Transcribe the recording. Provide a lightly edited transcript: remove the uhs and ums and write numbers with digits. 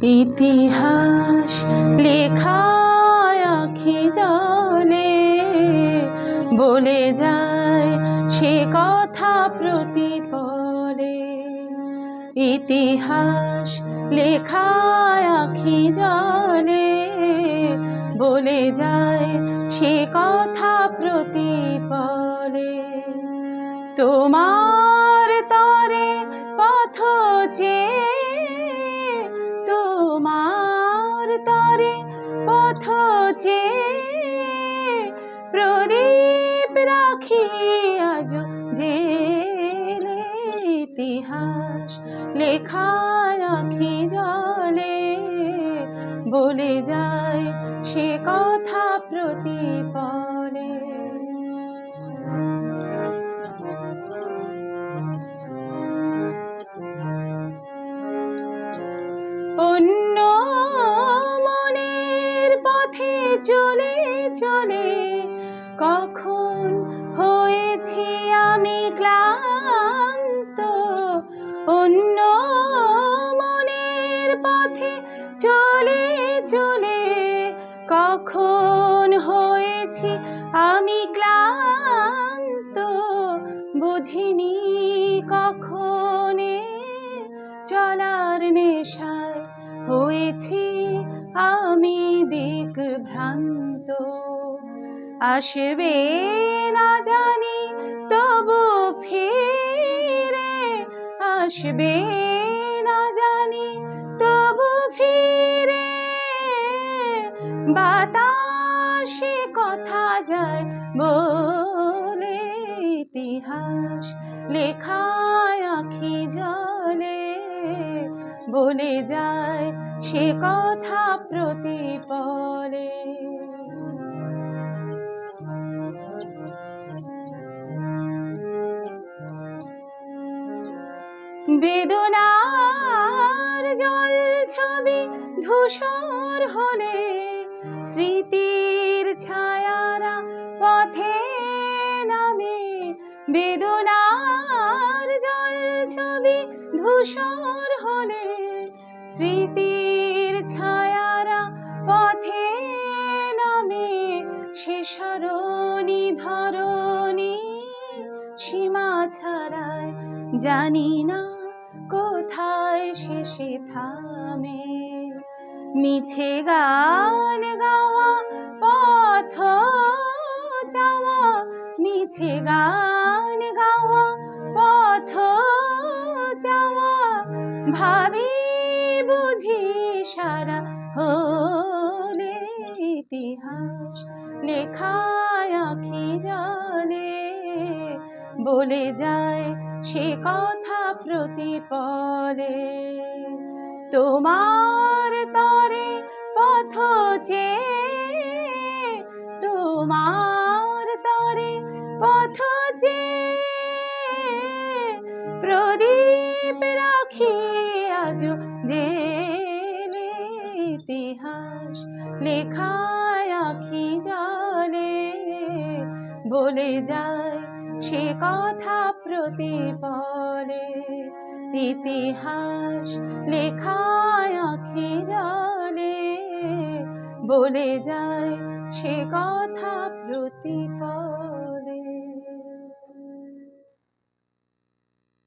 ইতিহাস লেখায় আঁখি জলে বলে যায় সে কথা প্রতিপলে। ইতিহাস লেখায় আঁখি জলে বলে যায় সে কথা প্রতিপলে। তোমার তরে পথ চেয়ে, তোমার তরে পথ চেয়ে প্রদীপ রাখি আজ জেলে। ইতিহাস লেখায় আঁখি জলে বলে যায় সে কথা প্রতিপলে। অন্য মনের পথে চলে চলে কখন হয়েছি আমি ক্লান্ত। অন্য মনের পথে চলে চলে কখন হয়েছি আমি ক্লান্ত। বুঝিনি কখনে চলার নেশায় হয়েছি আমি দিকভ্রান্ত। আসবে না জানি তবু ফিরে, আসবে না জানি তবু ফিরে। বাতাসে কথা যায় বলে। ইতিহাস লেখায় আঁখি জলে বলে যায় সে কথা প্রতিপলে। বেদনার জল ছবি ধূসর হলে স্মৃতির ছায়ারা পথে নামে। বেদনার জল ছবি ধূসর হলে স্মৃতির ছায়ারা পথে নামে। সে সরণি ধরণি সীমা ছাড়ায় জানি না কোথায় শেষে থামে। মিছে গান গাওয়া পথ যাওয়া, মিছে গান গাওয়া পথ যাওয়া ভাবি বুঝি সারা হলে। ইতিহাস লেখায় আঁখি জলে বলে যায় সে কথা প্রতিপলে। তোমার তরে পথ চেয়ে, তোমার তরে পথ চেয়ে প্রদীপ রাখি আজ জেলে। ইতিহাস লেখায় আঁখি জলে বলে যায় সে কথা প্রতিপলে। ইতিহাস লেখায় আঁখি জলে বলে যায় সে কথা প্রতিপলে।